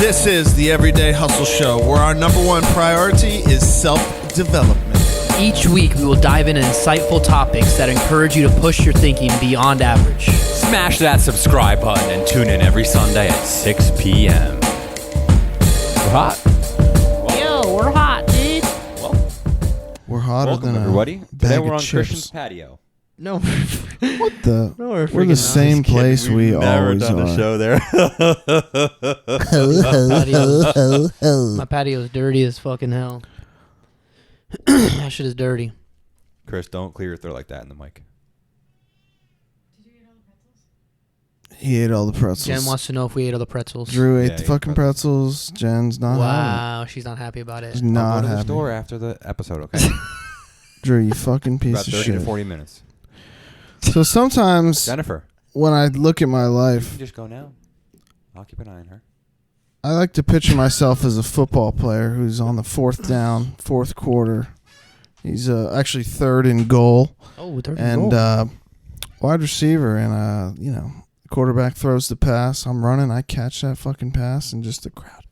This is the Everyday Hustle Show, where our number one priority is self-development. Each week, we will dive into insightful topics that encourage you to push your thinking beyond average. Smash that subscribe button and tune in every Sunday at 6 p.m. We're hot. Yo, we're hot, dude. We're hotter Welcome, than everybody. a Today bag we're of on chips. Christian's patio. No. What the? No, we're freaking the same not. place we always done are. a show there. My patio's dirty as fucking hell. That shit is dirty. Chris, don't clear your throat like that in the mic. He ate all the pretzels. Jen wants to know if we ate all the pretzels. Drew ate Yeah, the he fucking ate pretzels. Jen's not having Wow, she's not happy about it. it. She's I'll not go to the having store it. after the episode, okay? Drew, you fucking piece About of 30 shit. to 40 minutes. So sometimes Jennifer, when I look at my you life, can just go now. I'll keep an eye on her. I like to picture myself as a football player who's on the fourth down, fourth quarter. He's actually third in goal Oh, third and goal. wide receiver. And, quarterback throws the pass. I'm running. I catch that fucking pass and just the crowd.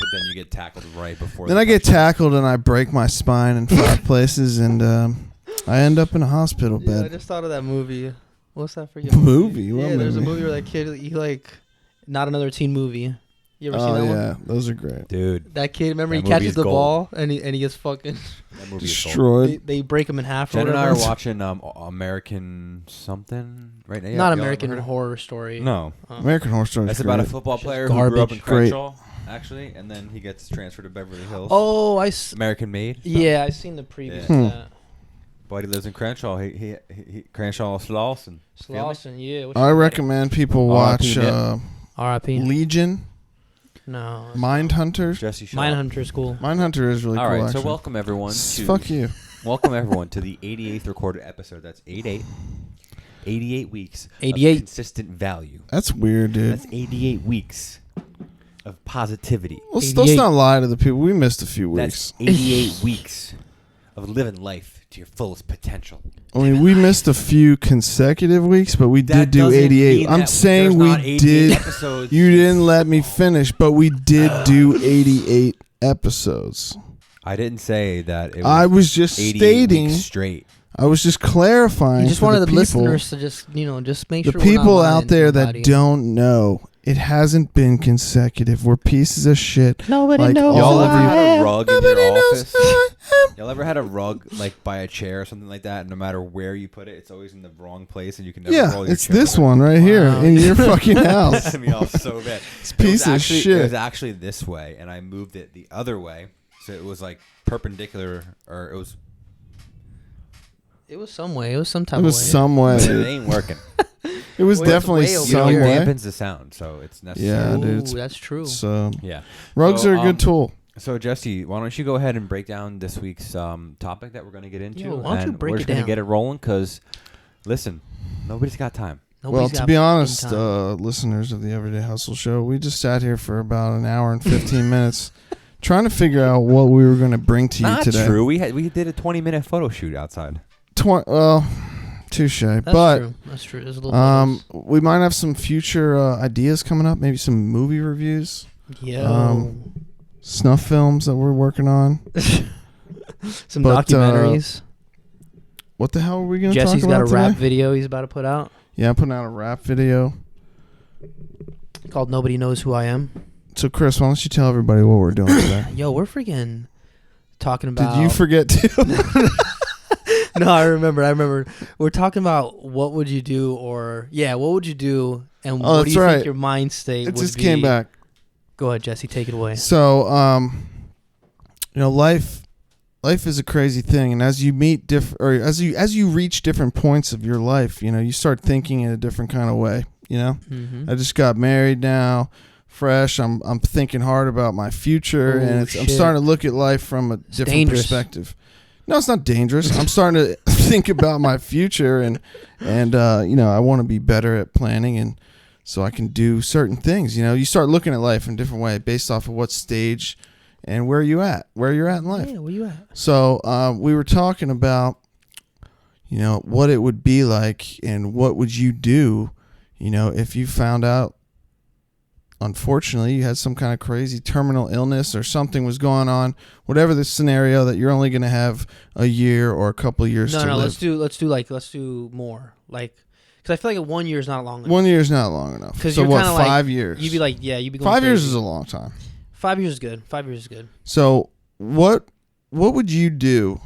But then you get tackled right before. Then the I get touchdown. tackled and I break my spine in 5 places and I end up in a hospital Yeah, I bed. just thought of that movie. What's that freaking Movie? What Yeah, there's a movie? movie where that kid, not another teen movie. You ever seen Oh, that yeah. one? Those are great. Dude, That kid, remember That he movie catches is the gold. ball and he gets fucking. that movie is gold. Destroyed. They break him in half. Jen or and I are whatever. watching American something right now. Not Y'all American ever heard Horror Story. of- No. American Horror Story. That's about a football player who grew up in garbage. Great. Crenshaw, actually, and then he gets transferred to Beverly Hills. Oh, American Made. yeah, I seen the preview Yeah. to that. But he lives in Crenshaw. He Crenshaw Slauson. Slauson, yeah. what I you- recommend people R.I.P. watch R.I.P. Legion, No. Mindhunter. Jesse Shaw. Mindhunter's cool. Mindhunter is really All cool. right, so actually. welcome everyone to Fuck you. welcome everyone to the 88th recorded episode. That's 88. 88 weeks 88. of consistent value. That's weird, dude. That's 88 weeks of positivity. Let's 88. not lie to the people. We missed a few weeks. That's 88 weeks of living life to your fullest potential. I mean, we missed a few consecutive weeks, but we That did do doesn't 88. mean I'm that saying there's we not 88 did. episodes. You didn't let me finish, but we did do 88 episodes. I didn't say that. It was I was just 88 stating. weeks straight. I was just clarifying. You just for wanted the people, listeners to just make the sure we're not people lying out to there that anybody. don't know. It hasn't been consecutive. We're pieces of shit. Nobody like knows. all Y'all of ever you- had a rug in Nobody your knows office? who I am. Y'all ever had a rug like by a chair or something like that? And no matter where you put it, it's always in the wrong place, and you can never Yeah, roll your it's chair this over. one right here Wow. in your fucking house. Pissing me off so bad. It's a It was piece of actually- shit. It was actually this way, and I moved it the other way, so it was like perpendicular, or it was. It was some way. It was some type It was of way. some way. It ain't working. It was Well, it's definitely way over You know, some it way. dampens the sound, so it's necessary. Yeah, Ooh, dude, it's- that's true. So Yeah. rugs So, are a good tool. So Jesse, why don't you go ahead and break down this week's topic that we're going to get into? Yo, why don't you and break we're it just going to down? get it rolling because, listen, nobody's got time. Well, Nobody's to got be fucking honest, time. listeners of the Everyday Hustle Show, we just sat here for about an hour and 15 minutes trying to figure out what we were going to bring to you Not today. true. We did a 20-minute photo shoot outside. Touche. That's But true. That's true. There's a little. we might have some future ideas coming up, maybe some movie reviews, Yo. snuff films that we're working on. Some but, documentaries. What the hell are we going to talk Jesse's about got a rap today? video he's about to put out Yeah, I'm putting out a rap video. called "Nobody Knows Who I Am." So, Chris, why don't you tell everybody what we're doing today? Yo, we're freaking talking about. Did you forget to? No, I remember. We're talking about what would you do, what would you do, and Oh, what do that's you right. think your mind state It would just be. came back. Go ahead, Jesse. Take it away. So, life is a crazy thing, and as you meet as you reach different points of your life, you start thinking in a different kind of way. Mm-hmm. I just got married now, fresh. I'm thinking hard about my future, Oh, and I'm shit. starting to look at life from a different dangerous. perspective. No, it's not dangerous. I'm starting to think about my future, and I want to be better at planning, and so I can do certain things. You start looking at life in a different way based off of what stage and where you're at in life. Yeah, where you at? So we were talking about, what it would be like and what would you do, if you found out unfortunately you had some kind of crazy terminal illness or something was going on, whatever the scenario, that you're only going to have a year or a couple of years to live. Let's do more. Like, because I feel like 1 year is not long enough. 1 year is not long enough. Because so you're what, kind of 5 years? You'd be like, yeah, you'd be going 5 years crazy. is a long time. 5 years is good. 5 years is good. So what would you do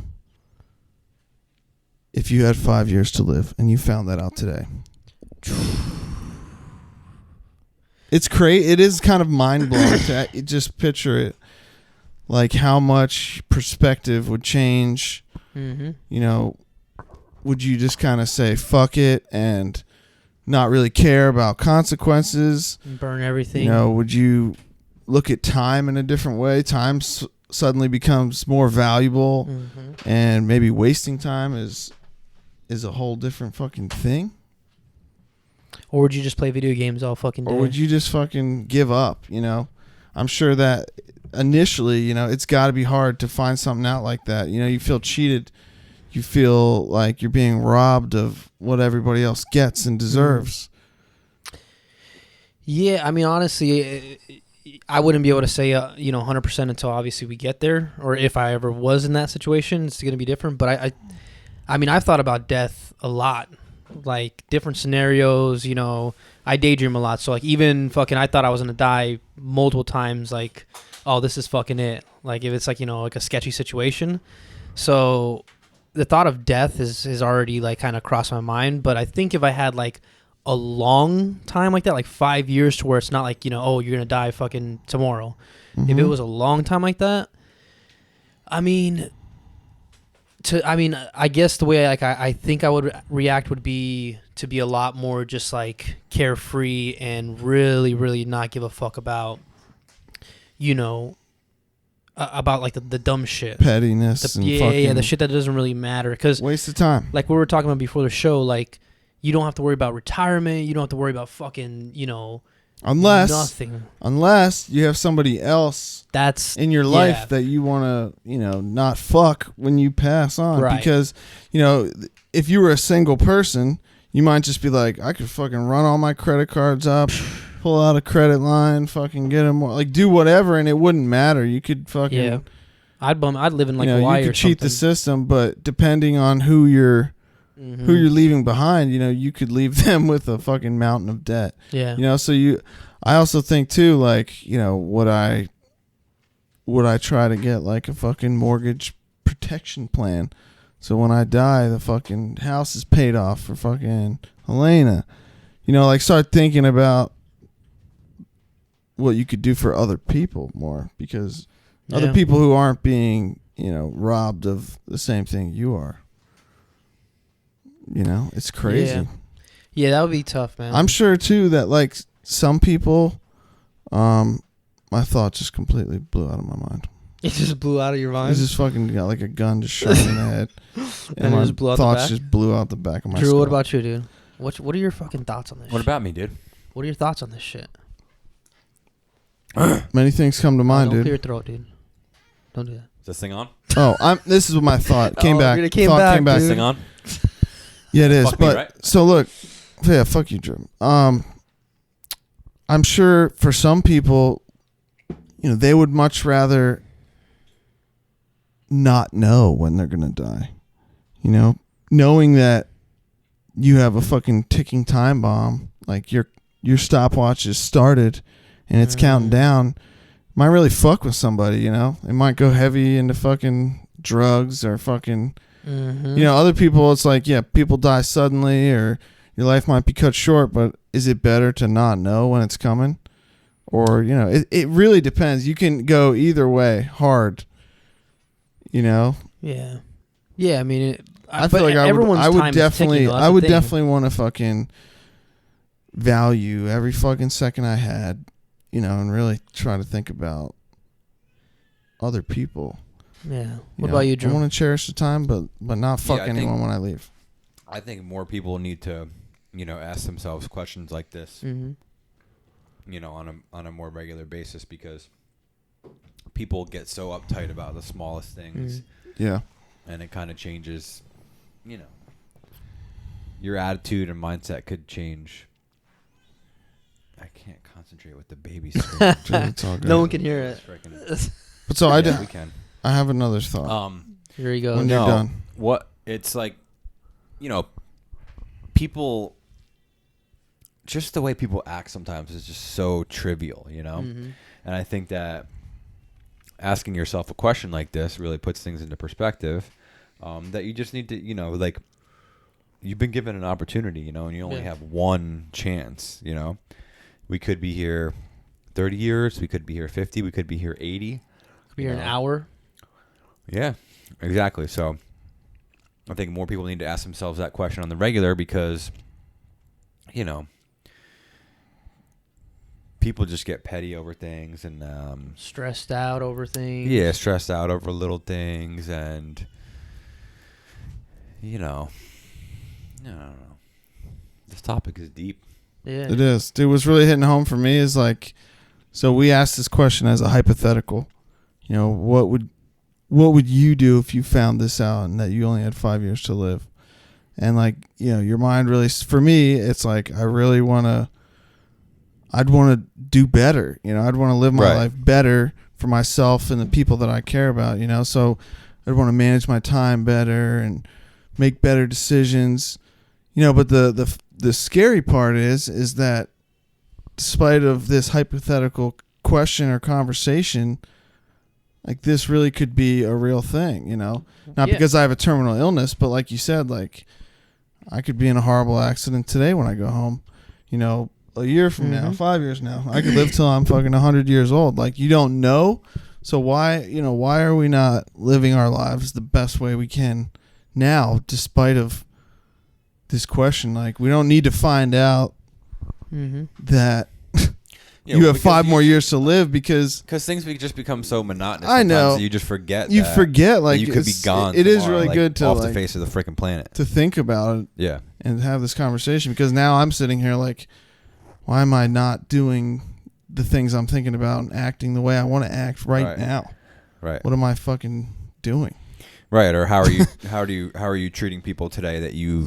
if you had 5 years to live and you found that out today? It's crazy. It is kind of mind blowing to just picture it, like how much perspective would change. Mm-hmm. You know, would you just kind of say fuck it and not really care about consequences? Burn everything. You know, would you look at time in a different way? Time suddenly becomes more valuable, and maybe wasting time is a whole different fucking thing. Or would you just play video games all fucking day? Or would you just fucking give up, you know? I'm sure that initially, you know, it's got to be hard to find something out like that. You know, you feel cheated. You feel like you're being robbed of what everybody else gets and deserves. Yeah, I mean, honestly, I wouldn't be able to say, 100% until obviously we get there. Or if I ever was in that situation, it's going to be different. But I mean, I've thought about death a lot. Like different scenarios, you know, I daydream a lot. So like even fucking, I thought I was going to die multiple times. Like, oh, this is fucking it. Like if it's like, you know, like a sketchy situation. So the thought of death is already like kind of crossed my mind. But I think if I had like a long time like that, like 5 years to where it's not like, you know, oh, you're going to die fucking tomorrow. Mm-hmm. If it was a long time like that, I guess the way like I think I would react would be to be a lot more just like carefree and really, really not give a fuck about, you know, about like the dumb shit, pettiness, and the shit that doesn't really matter. Because waste of time. Like we were talking about before the show, like you don't have to worry about retirement. You don't have to worry about fucking, you know, nothing. Unless you have somebody else that's in your life that you want to, you know, not fuck when you pass on. Right. Because, you know, if you were a single person, you might just be like, I could fucking run all my credit cards up, pull out a credit line, fucking get them, like do whatever, and it wouldn't matter. You could fucking, I'd live in like you know, Hawaii you could or cheat something. the system, but depending on who you're leaving behind, you know, you could leave them with a fucking mountain of debt. Yeah. You know, so I also think too, like, you know, would I try to get like a fucking mortgage protection plan, so when I die, the fucking house is paid off for fucking Helena. You know, like start thinking about what you could do for other people more, because other people who aren't being, you know, robbed of the same thing you are. You know, it's crazy. Yeah, that would be tough, man. I'm sure too that like some people, my thought just completely blew out of my mind. It just blew out of your mind. It just fucking got like a gun just shot in the head, and my just blew out the thoughts back? just blew out the back of my Drew, skull. what about you, dude? What are your fucking thoughts on this? What shit? about me, dude? What are your thoughts on this shit? Many things come to mind, Don't dude. clear your throat, dude. Don't do that. Is this thing on? Oh, this is what my thought came back. It came Thought back, came back. This thing on? Yeah, it is. Fuck me, But right? so look, yeah, fuck you, Drew. I'm sure for some people, you know, they would much rather not know when they're gonna die. You know, knowing that you have a fucking ticking time bomb, like your stopwatch is started and it's counting down, might really fuck with somebody. You know, it might go heavy into fucking drugs or fucking. Mm-hmm. You know, other people, it's like, yeah, people die suddenly or your life might be cut short, but is it better to not know when it's coming? Or, you know, it really depends. You can go either way hard, you know? Yeah. Yeah, I mean, I feel like I would definitely want to fucking value every fucking second I had, you know, and really try to think about other people. Yeah. What about you, Drew? I want to cherish the time, but not fuck anyone when I leave. I think more people need to, you know, ask themselves questions like this, you know, on a more regular basis, because people get so uptight about the smallest things. Yeah. And it kind of changes, you know, your attitude and mindset could change. Like, can't concentrate with the baby screaming. Dude, it's all good. No one can hear it. But so Yeah, we can. I have another thought. Here you go. When you're done. What it's like, people. Just the way people act sometimes is just so trivial, Mm-hmm. And I think that asking yourself a question like this really puts things into perspective. That you just need to, like, you've been given an opportunity, and you only have one chance. We could be here 30 years, we could be here 50, we could be here 80. Could be here an hour. Yeah, exactly. So I think more people need to ask themselves that question on the regular because, people just get petty over things and Stressed out over things. Yeah, stressed out over little things and I don't know. This topic is deep. Yeah. It is. Dude, what's really hitting home for me is like, so we asked this question as a hypothetical. What would you do if you found this out and that you only had 5 years to live? And like, your mind really, for me, it's like, I'd want to do better. I'd want to live my life better for myself and the people that I care about, so I'd want to manage my time better and make better decisions, but the scary part is that despite of this hypothetical question or conversation, like this really could be a real thing, not because I have a terminal illness, but like you said, like I could be in a horrible accident today when I go home, a year from now, 5 years now, I could live till I'm fucking 100 years old. Like you don't know. So why are we not living our lives the best way we can now, despite of this question? Like we don't need to find out that you have 5 more years to live because things just become so monotonous. I know. That you just forget. You forget like you could be gone. It is tomorrow, really like, good to off like, the face of the freaking planet to think about it. Yeah. And have this conversation because now I'm sitting here like, why am I not doing the things I'm thinking about and acting the way I want to act right now? Right. What am I fucking doing? Right. Or how are you treating people today that you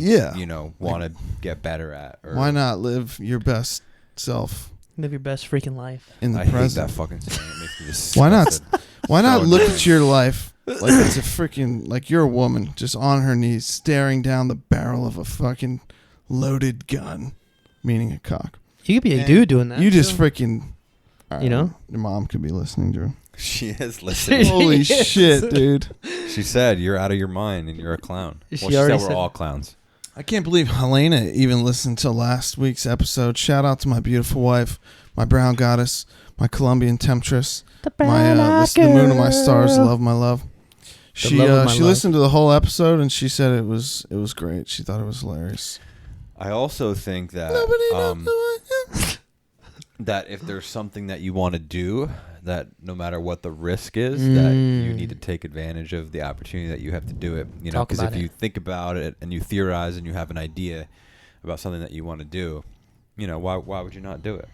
want to get better at? Or why not live your best self? Live your best freaking life in the I present. Hate that fucking saying. It makes me disgusted. Why not look at your life like it's a freaking, like you're a woman just on her knees staring down the barrel of a fucking loaded gun, meaning a cock. You could be a dude doing that. You just freaking, your mom could be listening, Drew. She is listening. Holy shit, dude. She said you're out of your mind and you're a clown. She said we're all clowns. I can't believe Helena even listened to last week's episode. Shout out to my beautiful wife, my brown goddess, my Colombian temptress, the moon of my stars, love my love. She listened to the whole episode and she said it was great. She thought it was hilarious. I also think that that if there's something that you want to do, that no matter what the risk is, that you need to take advantage of the opportunity that you have to do it. Because if you think about it and you theorize and you have an idea about something that you want to do, why would you not do it?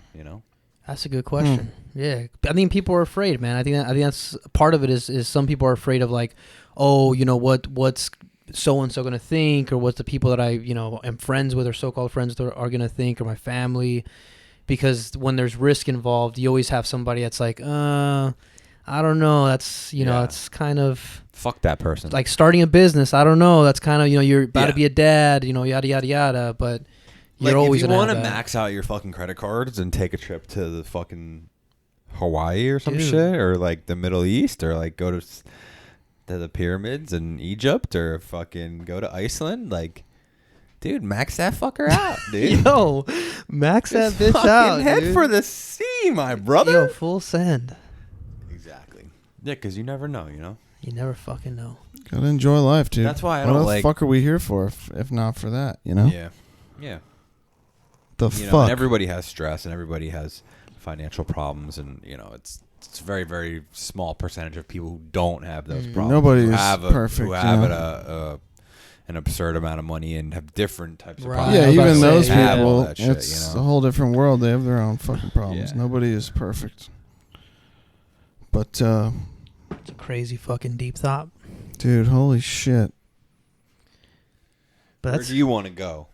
That's a good question. Yeah, I think people are afraid, man. I think that's part of it. Is some people are afraid of like, oh, what's so and so going to think, or what's the people that I am friends with or so-called friends that are going to think, or my family. Because when there's risk involved, you always have somebody that's like, I don't know. That's, it's kind of... Fuck that person. Like starting a business. I don't know. That's kind of, you're about to be a dad, yada, yada, yada. But you're always going to if you want to max out your fucking credit cards and take a trip to the fucking Hawaii or some shit, or like the Middle East, or like go to the pyramids in Egypt, or fucking go to Iceland, like... Dude, max that fucker out, dude. Yo, max that bitch out, head dude. for the sea, my brother. Yo, full send. Exactly. Yeah, because you never know, You never fucking know. Gotta enjoy life, dude. That's why what the fuck are we here for if not for that, Yeah. The fuck. And everybody has stress and everybody has financial problems, and it's a very, very small percentage of people who don't have those problems. Nobody is perfect. Who have an absurd amount of money and have different types of problems. Yeah, even those have people, that shit, it's a whole different world. They have their own fucking problems. Yeah. Nobody is perfect. But, it's a crazy fucking deep thought. Dude, holy shit. But where do you want to go?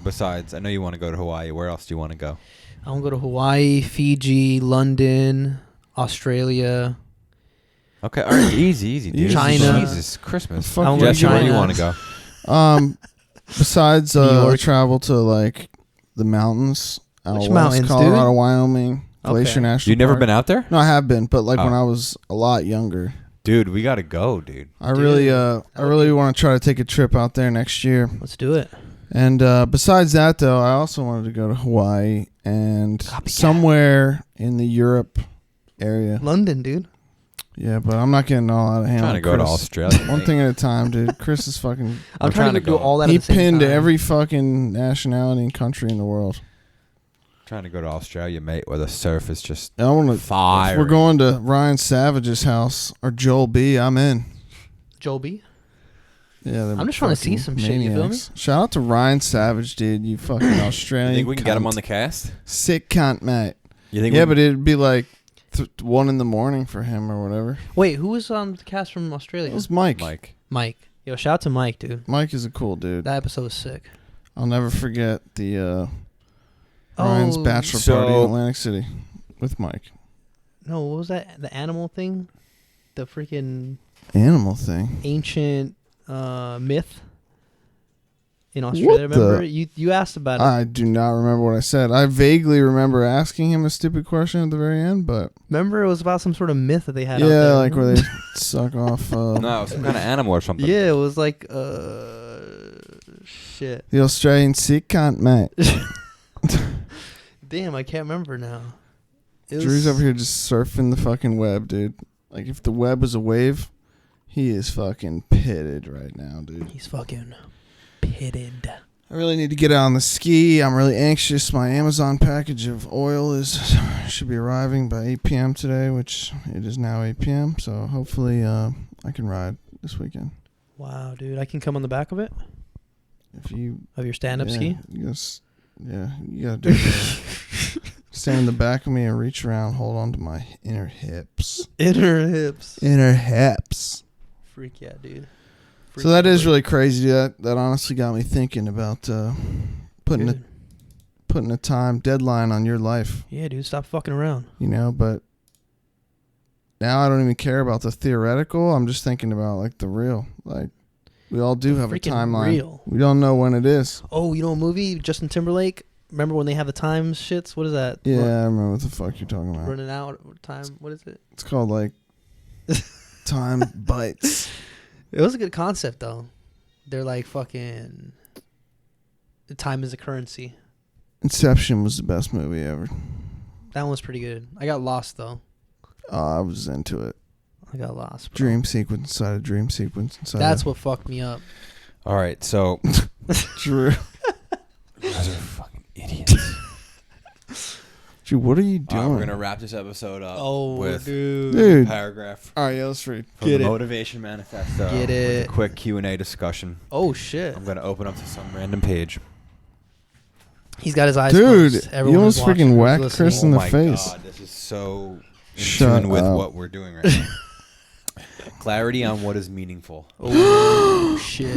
Besides, I know you want to go to Hawaii. Where else do you want to go? I want to go to Hawaii, Fiji, London, Australia. Okay, all right, easy, dude. China. Jesus, Christmas. Fuck I wanna Jesse, where do you China. want to go? Besides New York. travel to like the mountains, out Which west, mountains, dude? Colorado, Wyoming, Glacier Okay. National You've never Park. been out there? No, I have been, but like when Oh. I was a lot younger. Dude, we got to go, dude. I really Dude, I really want to try to take a trip out there next year. Let's do it. And besides that, though, I also wanted to go to Hawaii and Copycat. somewhere in the Europe area. London, dude. Yeah, but I'm not getting all out of hand. Trying to with go to Chris. Australia. One mate. thing at a time, dude. Chris is fucking. I'm trying to do all that He at the same pinned time. every fucking nationality and country in the world. Trying to go to Australia, mate, where the surf is just I want to. fire. If we're going to Ryan Savage's house or Joel B, I'm in. Joel B. Yeah, they're I'm just trying to see fucking some shit, you feel me? maniacs. Shout out to Ryan Savage, dude. You fucking Australian. You think we can get him cunt. on the cast? Sick cunt, mate. You think? Yeah, we but it'd be like 1 a.m. for him or whatever. Wait, who was on the cast from Australia? It was Mike. Mike. Mike. Yo, shout out to Mike, dude. Mike is a cool dude. That episode was sick. I'll never forget the Ryan's bachelor So- party in Atlantic City with Mike. No, what was that? The animal thing? The freaking Animal thing. ancient myth in Australia. What the- Remember? You asked about it. I do not remember what I said. I vaguely remember asking him a stupid question at the very end, but Remember, it was about some sort of myth that they had out yeah, there. like where they suck off No, some kind of animal or something. Yeah, it was like, shit. the Australian sea cunt, mate. Damn, I can't remember now. It was- Drew's over here just surfing the fucking web, dude. Like if the web was a wave, he is fucking pitted right now, dude. He's fucking pitted. I really need to get out on the ski. I'm really anxious. My Amazon package of oil should be arriving by 8 p.m. today, which it is now 8 p.m. So hopefully I can ride this weekend. Wow, dude. I can come on the back of it? If you Of your stand-up yeah, ski? you gotta do that. Stand in the back of me and reach around, hold on to my inner hips. Inner hips. Inner hips. Freak yeah, dude. So that is really crazy. That honestly got me thinking about putting a time deadline on your life. Yeah, dude. Stop fucking around. You know, but now I don't even care about the theoretical. I'm just thinking about like the real. Like we all do have a Freaking timeline. real. We don't know when it is. Oh, you know a movie? Justin Timberlake? Remember when they have the time shits? What is that? Yeah, I remember what the fuck you're talking about. Running out time. What is it? It's called like Time Bites. It was a good concept though. They're like fucking. The time is a currency. Inception was the best movie ever. That one was pretty good. I got lost though. I was into it. I got lost. Bro. Dream sequence inside a dream sequence inside. That's what fucked me up. All right, so Drew. you guys are fucking idiots. Drew, what are you All right, doing? we're gonna wrap this episode up Oh, with dude. Dude. a paragraph All right, yeah, let's read. from Get the it. Motivation Manifesto. Get with it. a quick Q&A discussion. Oh shit. I'm gonna open up to some random page. He's got his eyes Dude, closed. you Everyone almost who's watching, freaking who's whacked listening. Chris in the my face. God, this is so in Shut tune with up. what we're doing right now. Clarity on what is meaningful. Oh shit.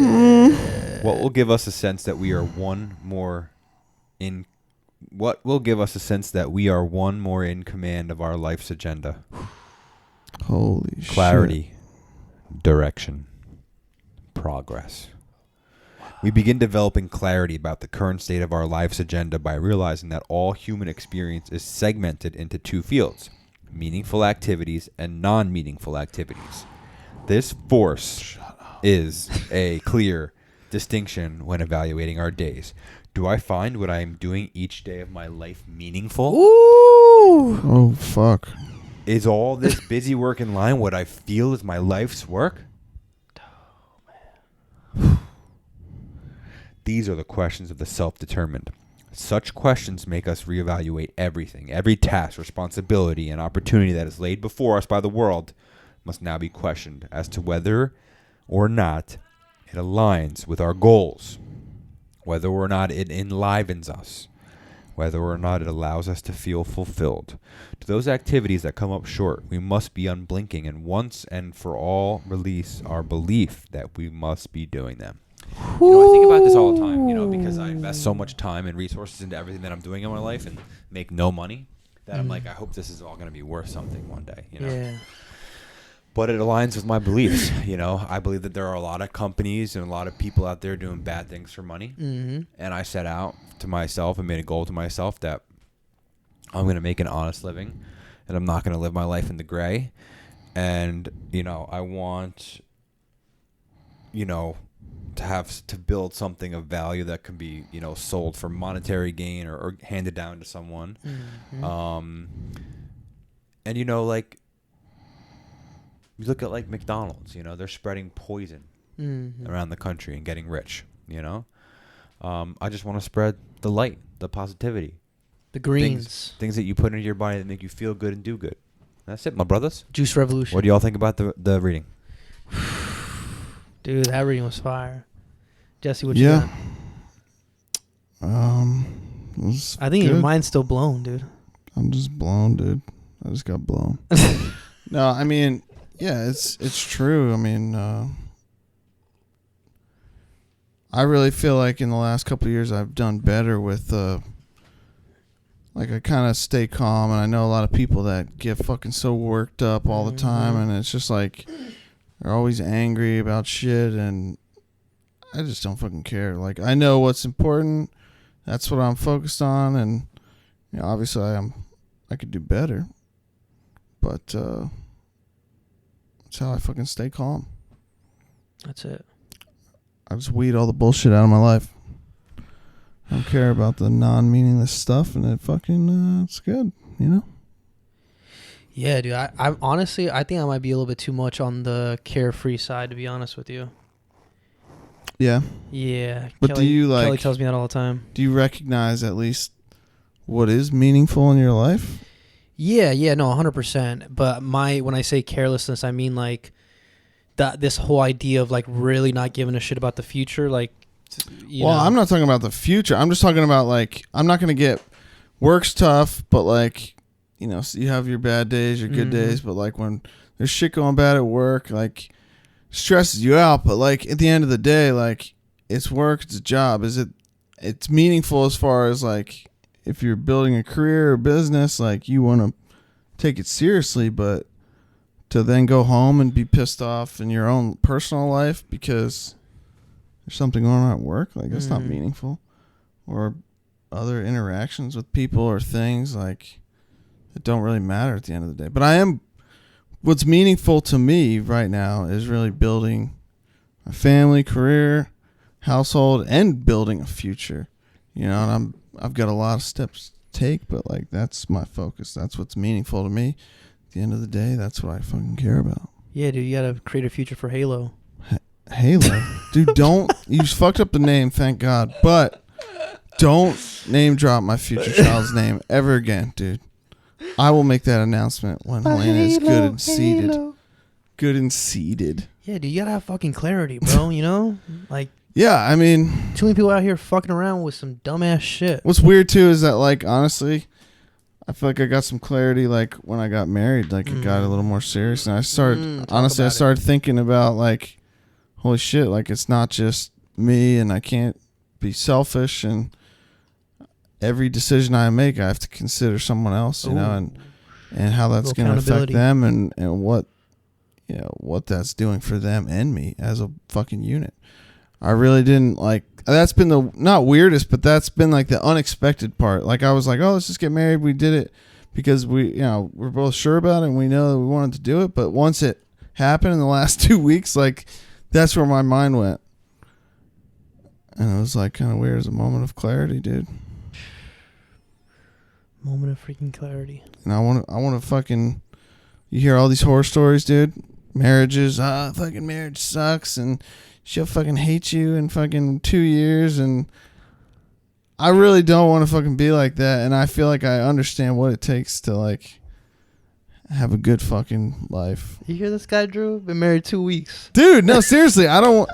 What will give us a sense that we are one more in command of our life's agenda? Holy shit. Clarity, direction, progress. We begin developing clarity about the current state of our life's agenda by realizing that all human experience is segmented into two fields: meaningful activities and non-meaningful activities. This force is a clear distinction when evaluating our days. Do I find what I am doing each day of my life meaningful? Ooh. Oh, fuck. Is all this busy work in line what I feel is my life's work? These are the questions of the self-determined. Such questions make us reevaluate everything. Every task, responsibility, and opportunity that is laid before us by the world must now be questioned as to whether or not it aligns with our goals, whether or not it enlivens us, whether or not it allows us to feel fulfilled. To those activities that come up short, we must be unblinking and once and for all release our belief that we must be doing them. You know, I think about this all the time, you know, because I invest so much time and resources into everything that I'm doing in my life and make no money that I'm like, I hope this is all going to be worth something one day, you know. Yeah. But it aligns with my beliefs, you know. I believe that there are a lot of companies and a lot of people out there doing bad things for money. Mm-hmm. And I set out to myself and made a goal to myself that I'm going to make an honest living and I'm not going to live my life in the gray. And, you know, I want, you know, to build something of value that can be, you know, sold for monetary gain or handed down to someone. Mm-hmm. And, you know, like, you look at, like, McDonald's, you know, they're spreading poison around the country and getting rich, you know. I just want to spread the light, the positivity. The greens. Things that you put into your body that make you feel good and do good. That's it, my brothers. Juice Revolution. What do y'all think about the reading? Dude, that reading was fire. Jesse, what you Yeah. got? I think your mind's still blown, dude. I'm just blown, dude. I just got blown. No, I mean, yeah, it's true. I mean, I really feel like in the last couple of years I've done better with like I kind of stay calm, and I know a lot of people that get fucking so worked up all the time, and it's just like they're always angry about shit, and I just don't fucking care. Like, I know what's important. That's what I'm focused on, and you know, obviously I could do better, but that's how I fucking stay calm. That's it. I just weed all the bullshit out of my life. I don't care about the non-meaningless stuff, and it fucking it's good, you know. Yeah, dude. I honestly, I think I might be a little bit too much on the carefree side, to be honest with you. Yeah. Yeah. But do you like? Kelly tells me that all the time. Do you recognize at least what is meaningful in your life? Yeah, no, 100%. But when I say carelessness, I mean like this whole idea of like really not giving a shit about the future, like. Well, I'm not talking about the future. I'm just talking about like I'm not gonna get work's tough, but like you know you have your bad days, your good days, but like when there's shit going bad at work, like stresses you out. But like at the end of the day, like it's work, it's a job. It's meaningful as far as like if you're building a career or business, like you want to take it seriously, but to then go home and be pissed off in your own personal life because there's something going on at work, like that's not meaningful. Or other interactions with people or things like that don't really matter at the end of the day. But what's meaningful to me right now is really building a family, career, household, and building a future. You know, and I've got a lot of steps to take, but like that's my focus. That's what's meaningful to me. At the end of the day, that's what I fucking care about. Yeah, dude, you gotta create a future for Halo. Halo, dude, don't you fucked up the name, thank God, but don't name drop my future child's name ever again, dude. I will make that announcement when Helena is good and seated. Good and seated. Yeah, dude, you gotta have fucking clarity, bro. You know, like yeah, I mean, too many people out here fucking around with some dumbass shit. What's weird too is that like honestly, I feel like I got some clarity like when I got married, like it got a little more serious, and I started thinking about like. Holy shit, like it's not just me and I can't be selfish and every decision I make I have to consider someone else, you know, and how that's going to affect them and what you know what that's doing for them and me as a fucking unit. I really didn't like that's been the not weirdest, but that's been like the unexpected part. Like I was like, "Oh, let's just get married." We did it because we're both sure about it and we know that we wanted to do it, but once it happened in the last 2 weeks, like that's where my mind went. And it was like kind of weird as a moment of clarity, dude. Moment of freaking clarity. And I want to fucking, you hear all these horror stories, dude. Marriages, fucking marriage sucks and she'll fucking hate you in fucking 2 years. And I really don't want to fucking be like that. And I feel like I understand what it takes to like have a good fucking life. You hear this guy, Drew? Been married 2 weeks. Dude, no, seriously, I don't...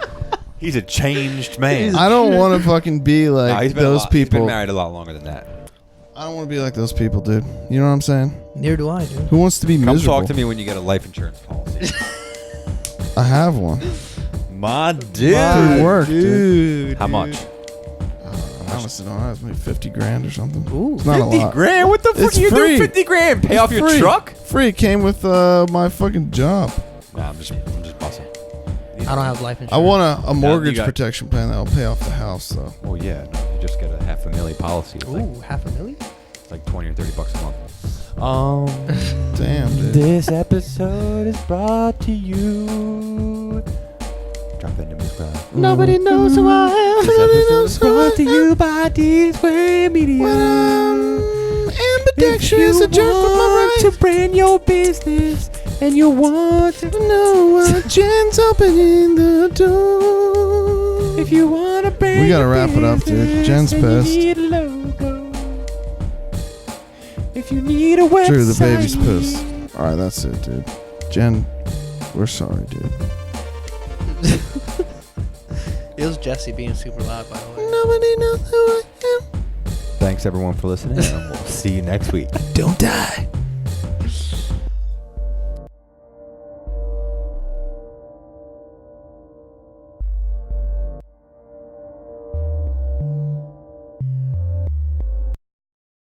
He's a changed man. I don't want to fucking be like those people. He's been married a lot longer than that. I don't want to be like those people, dude. You know what I'm saying? Neither do I, dude. Who wants to be miserable? Come talk to me when you get a life insurance policy. I have one. My dude. Good work, dude. How much? Honestly, don't know. It's maybe 50 grand or something. Ooh, It's not a 50 lot. grand? What the fuck It's are you doing free. 50 grand? Pay It's off your free. truck? Free. It came with my fucking job. Nah, I'm just busting. I don't have life insurance. I want a mortgage got- protection plan that will pay off the house, though. Oh yeah, no, you just get a $500,000 policy. It's like, Ooh, $500,000? it's like $20 or $30 a month. Damn, dude. This episode is brought to you. Drop that new subscribe. Nobody knows who I am. This episode is brought to you by D-Sway Media. Ambidextrous, a jerk with my right. to brand your business and you want to No, Jen's opening the door. if you want to brand We gotta your wrap it up, dude. business Jen's and pissed. You need a logo. If you need a website. True, the baby's pissed. All right, that's it, dude. Jen, we're sorry, dude. It was Jesse being super loud, by the way. Nobody knows who I am. Thanks everyone for listening and we'll see you next week. Don't die.